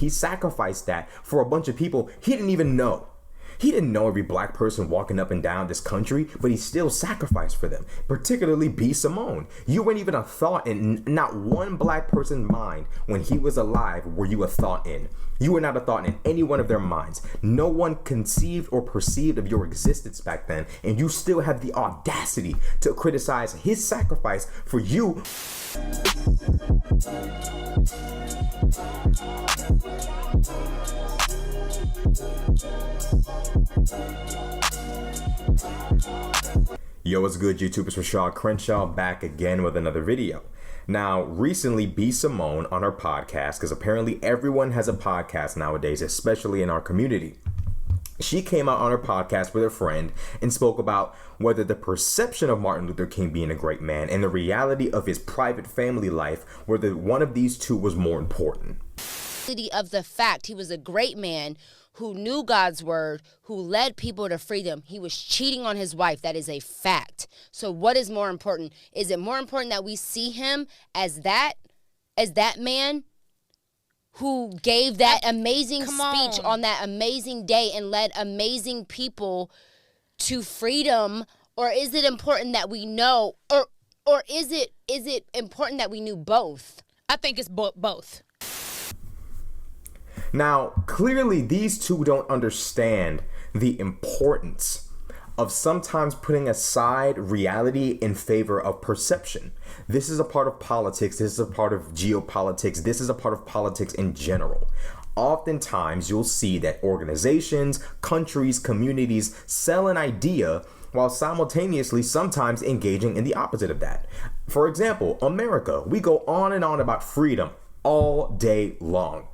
He sacrificed that for a bunch of people he didn't even know. He didn't know every black person walking up and down this country, but he still sacrificed for them, particularly B-Simone. You weren't even a thought in not one black person's mind when he was alive were you a thought in. You were not a thought in any one of their minds. No one conceived or perceived of your existence back then, and you still have the audacity to criticize his sacrifice for you. Yo, what's good, YouTube? It's Rashad Crenshaw back again with another video. Now, recently, B-Simone on her podcast, because apparently everyone has a podcast nowadays, especially in our community. She came out on her podcast with her friend and spoke about whether the perception of Martin Luther King being a great man and the reality of his private family life, whether one of these two was more important. Of the fact he was a great man who knew God's word, who led people to freedom. He was cheating on his wife. That is a fact. So what is more important? Is it more important that we see him as that man who gave that amazing speech on that amazing day and led amazing people to freedom? Or is it important that we know, or is it important that we knew both? I think it's both. Now, clearly these two don't understand the importance of sometimes putting aside reality in favor of perception. This is a part of politics. This is a part of geopolitics. This is a part of politics in general. Oftentimes, you'll see that organizations, countries, communities sell an idea while simultaneously sometimes engaging in the opposite of that. For example, America, we go on and on about freedom all day long.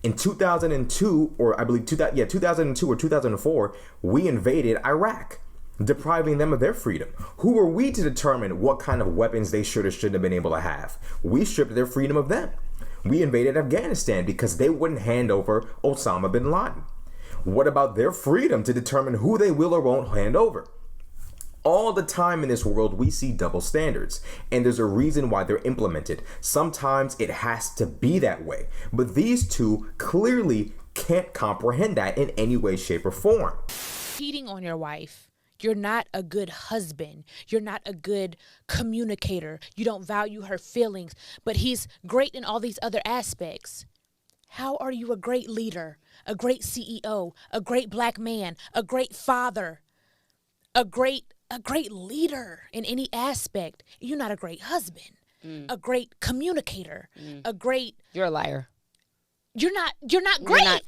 In 2002, or I believe 2002 or 2004, we invaded Iraq, depriving them of their freedom. Who were we to determine what kind of weapons they should or shouldn't have been able to have? We stripped their freedom of them. We invaded Afghanistan because they wouldn't hand over Osama bin Laden. What about their freedom to determine who they will or won't hand over? All the time in this world, we see double standards, and there's a reason why they're implemented. Sometimes it has to be that way, but these two clearly can't comprehend that in any way, shape, or form. Cheating on your wife. You're not a good husband. You're not a good communicator. You don't value her feelings, but he's great in all these other aspects. How are you a great leader, a great CEO, a great black man, a great father, a great leader in any aspect? You're not a great husband, a great communicator, a great... You're a liar. You're not great.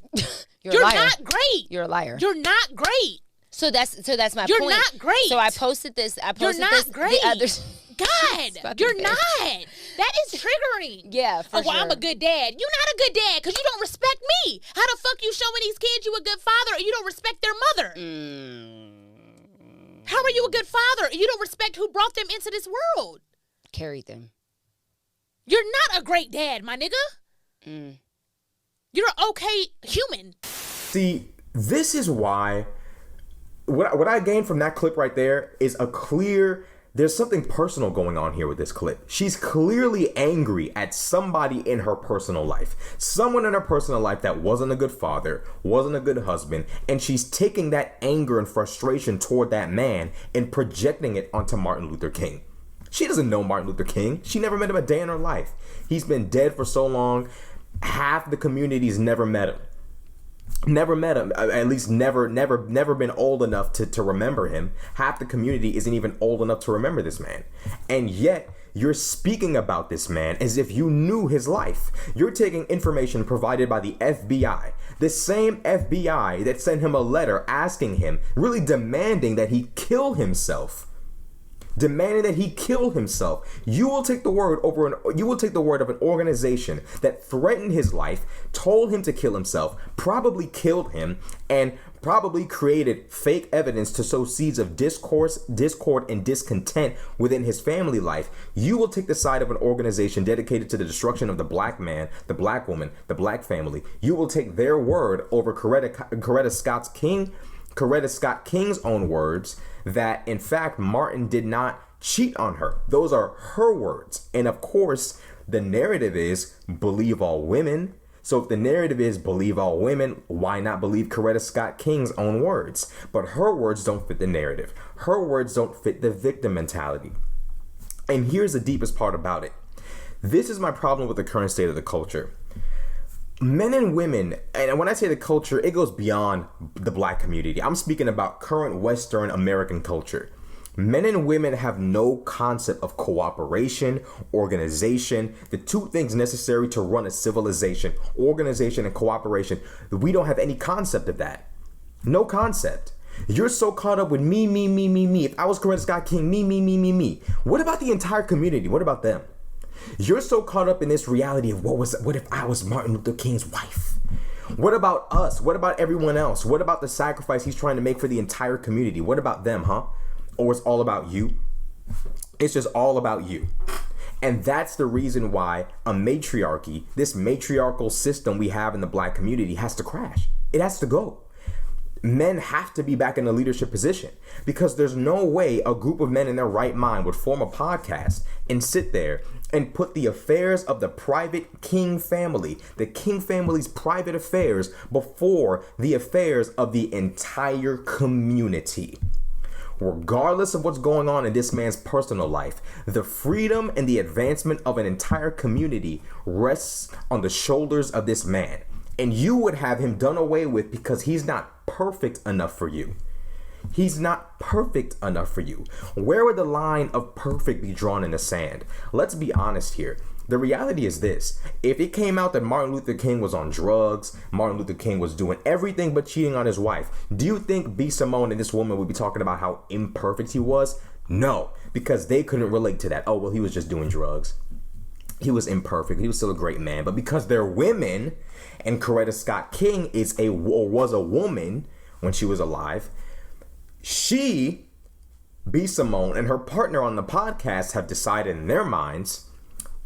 You're not great. You're a liar. You're not great. So that's my point. You're not great. So I posted this. You're not great. God, you're not. That is triggering. Yeah, for sure. I'm a good dad. You're not a good dad because you don't respect me. How the fuck you showing these kids you a good father and you don't respect their mother? How are you a good father and you don't respect who brought them into this world? Carried them. You're not a great dad, my nigga. You're an okay human. See, this is why what I gained from that clip right there is there's something personal going on here with this clip. She's clearly angry at somebody in her personal life. Someone in her personal life that wasn't a good father, wasn't a good husband, and she's taking that anger and frustration toward that man and projecting it onto Martin Luther King. She doesn't know Martin Luther King. She never met him a day in her life. He's been dead for so long. Half the community's never met him. Never met him, at least never been old enough to remember him. Half the community isn't even old enough to remember this man. And yet, you're speaking about this man as if you knew his life. You're taking information provided by the FBI, the same FBI that sent him a letter asking him, really demanding that he kill himself. Demanding that he kill himself. You will take the word of an organization that threatened his life, told him to kill himself, probably killed him, and probably created fake evidence to sow seeds of discord, and discontent within his family life. You will take the side of an organization dedicated to the destruction of the black man, the black woman, the black family. You will take their word over Coretta Scott King's own words that, in fact, Martin did not cheat on her. Those are her words. And of course, the narrative is believe all women, So if the narrative is believe all women, why not believe Coretta Scott King's own words? But her words don't fit the narrative. Her words don't fit the victim mentality. And here's the deepest part about it. This is my problem with the current state of the culture. Men and women, and when I say the culture, it goes beyond the black community. I'm speaking about current Western American culture. Men and women have no concept of cooperation, organization, the two things necessary to run a civilization, organization and cooperation. We don't have any concept of that. No concept. You're so caught up with me. If I was Coretta Scott King, me. What about the entire community? What about them? You're so caught up in this reality of what if I was Martin Luther King's wife? What about us? What about everyone else? What about the sacrifice he's trying to make for the entire community? What about them, huh? Or it's all about you? It's just all about you. And that's the reason why a matriarchy, this matriarchal system we have in the black community, has to crash. It has to go. Men have to be back in a leadership position, because there's no way a group of men in their right mind would form a podcast and sit there and put the affairs of the private King family, the King family's private affairs, before the affairs of the entire community. Regardless of what's going on in this man's personal life, the freedom and the advancement of an entire community rests on the shoulders of this man. And you would have him done away with because he's not perfect enough for you. He's not perfect enough for you. Where would the line of perfect be drawn in the sand? Let's be honest here. The reality is this. If it came out that Martin Luther King was on drugs, Martin Luther King was doing everything but cheating on his wife, do you think B-Simone and this woman would be talking about how imperfect he was? No, because they couldn't relate to that. Oh, well, he was just doing drugs. He was imperfect. He was still a great man. But because they're women, and Coretta Scott King was a woman when she was alive, she, B-Simone, and her partner on the podcast have decided in their minds,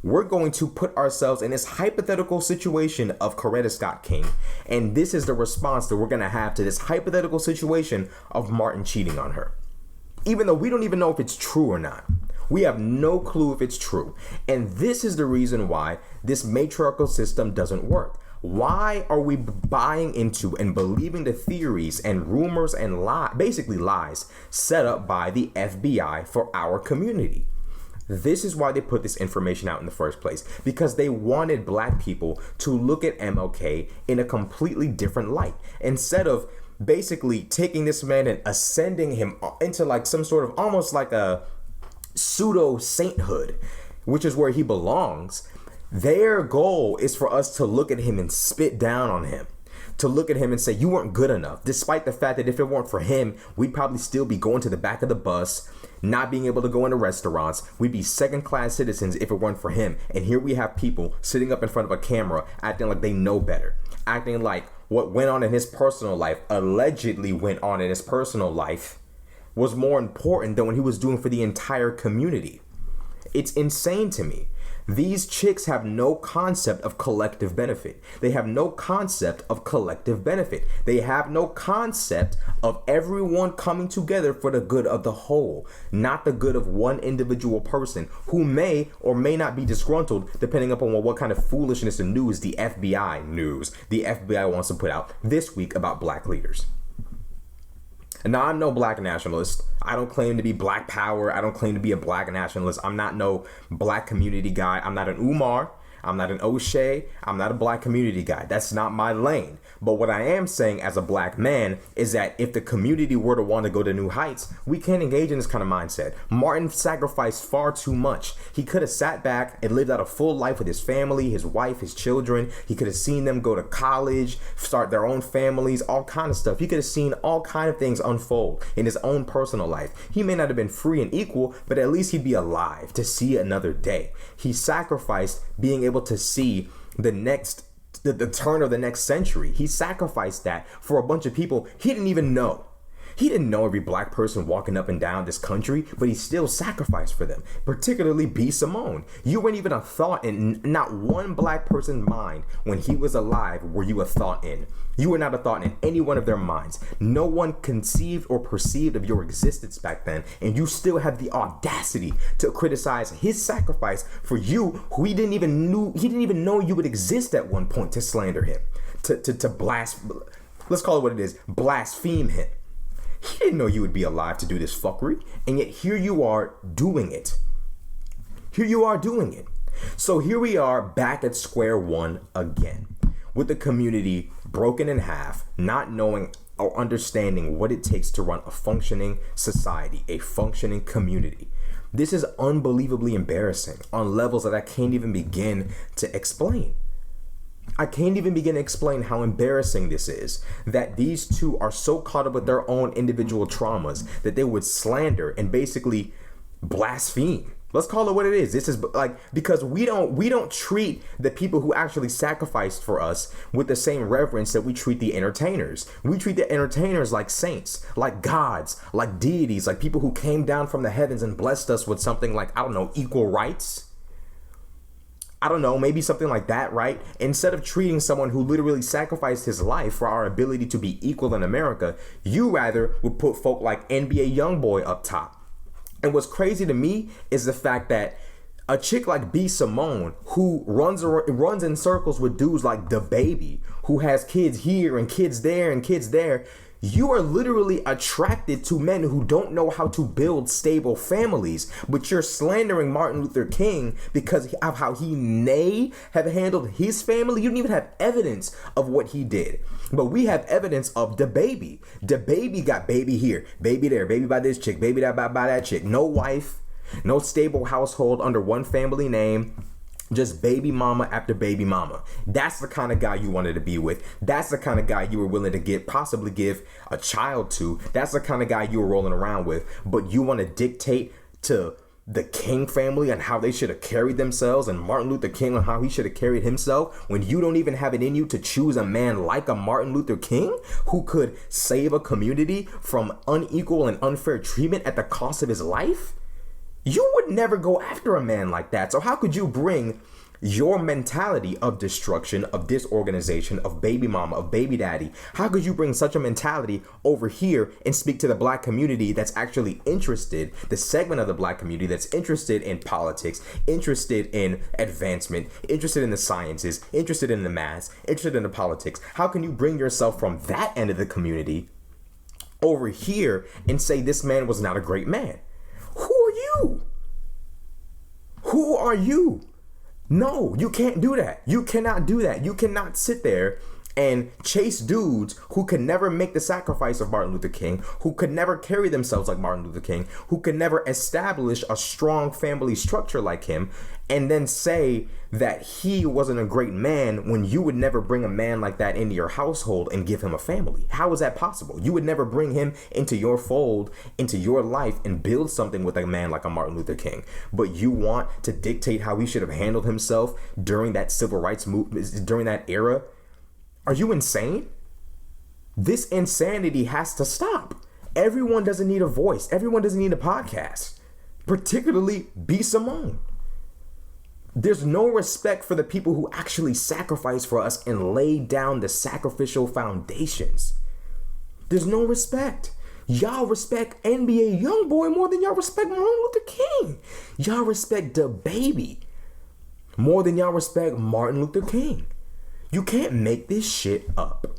we're going to put ourselves in this hypothetical situation of Coretta Scott King, and this is the response that we're going to have to this hypothetical situation of Martin cheating on her. Even though we don't even know if it's true or not. We have no clue if it's true. And this is the reason why this matriarchal system doesn't work. Why are we buying into and believing the theories and rumors and basically lies set up by the FBI for our community? This is why they put this information out in the first place, because they wanted black people to look at MLK in a completely different light. Instead of basically taking this man and ascending him into like some sort of almost like a pseudo sainthood, which is where he belongs. Their goal is for us to look at him and spit down on him, to look at him and say, you weren't good enough, despite the fact that if it weren't for him, we'd probably still be going to the back of the bus, not being able to go into restaurants. We'd be second-class citizens if it weren't for him. And here we have people sitting up in front of a camera acting like they know better, acting like what went on in his personal life, allegedly went on in his personal life, was more important than what he was doing for the entire community. It's insane to me. These chicks have no concept of collective benefit. They have no concept of collective benefit. They have no concept of everyone coming together for the good of the whole, not the good of one individual person who may or may not be disgruntled depending upon what kind of foolishness and news the FBI wants to put out this week about black leaders. Now, I'm no black nationalist. I don't claim to be black power. I don't claim to be a black nationalist. I'm not no black community guy. I'm not an Umar. I'm not an O'Shea. I'm not a black community guy. That's not my lane. But what I am saying as a black man is that if the community were to want to go to new heights, we can't engage in this kind of mindset. Martin sacrificed far too much. He could have sat back and lived out a full life with his family, his wife, his children. He could have seen them go to college, start their own families, all kind of stuff. He could have seen all kind of things unfold in his own personal life. He may not have been free and equal, but at least he'd be alive to see another day. He sacrificed being able to see the turn of the next century. He sacrificed that for a bunch of people he didn't even know. He didn't know every black person walking up and down this country, but he still sacrificed for them, particularly B-Simone. You weren't even a thought in not one black person's mind when he was alive were you a thought in. You were not a thought in any one of their minds. No one conceived or perceived of your existence back then, and you still have the audacity to criticize his sacrifice for you, who he didn't even know you would exist at one point, to slander him, to let's call it what it is, blaspheme him. He didn't know you would be alive to do this fuckery, and yet here you are doing it. Here you are doing it. So here we are back at square one again, with the community broken in half, not knowing or understanding what it takes to run a functioning society, a functioning community. This is unbelievably embarrassing on levels that I can't even begin to explain. I can't even begin to explain how embarrassing this is, that these two are so caught up with their own individual traumas that they would slander and basically blaspheme. Let's call it what it is. This is like, because we don't treat the people who actually sacrificed for us with the same reverence that we treat the entertainers. We treat the entertainers like saints, like gods, like deities, like people who came down from the heavens and blessed us with something like, I don't know, equal rights. I don't know, maybe something like that, right? Instead of treating someone who literally sacrificed his life for our ability to be equal in America, you rather would put folk like NBA YoungBoy up top. And what's crazy to me is the fact that a chick like B-Simone, who runs in circles with dudes like the baby, who has kids here and kids there and kids there, you are literally attracted to men who don't know how to build stable families, but you're slandering Martin Luther King because of how he may have handled his family. You don't even have evidence of what he did. But we have evidence of the baby. The baby got baby here, baby there, baby by this chick, baby that by that chick. No wife, no stable household under one family name. Just baby mama after baby mama. That's the kind of guy you wanted to be with. That's the kind of guy you were willing to possibly give a child to. That's the kind of guy you were rolling around with. But you want to dictate to the King family and how they should have carried themselves, and Martin Luther King on how he should have carried himself, when you don't even have it in you to choose a man like a Martin Luther King who could save a community from unequal and unfair treatment at the cost of his life. You would never go after a man like that. So how could you bring your mentality of destruction, of disorganization, of baby mama, of baby daddy, how could you bring such a mentality over here and speak to the black community that's actually interested, the segment of the black community that's interested in politics, interested in advancement, interested in the sciences, interested in the maths, interested in the politics? How can you bring yourself from that end of the community over here and say this man was not a great man? Who are you? Who are you? No, you can't do that. You cannot do that. You cannot sit there and chase dudes who could never make the sacrifice of Martin Luther King, who could never carry themselves like Martin Luther King, who could never establish a strong family structure like him, and then say that he wasn't a great man when you would never bring a man like that into your household and give him a family. How is that possible? You would never bring him into your fold, into your life, and build something with a man like a Martin Luther King. But you want to dictate how he should have handled himself during that civil rights movement, during that era? Are you insane? This insanity has to stop. Everyone doesn't need a voice. Everyone doesn't need a podcast, particularly B-Simone. There's no respect for the people who actually sacrifice for us and lay down the sacrificial foundations. There's no respect. Y'all respect NBA YoungBoy more than y'all respect Martin Luther King. Y'all respect the baby more than y'all respect Martin Luther King. You can't make this shit up.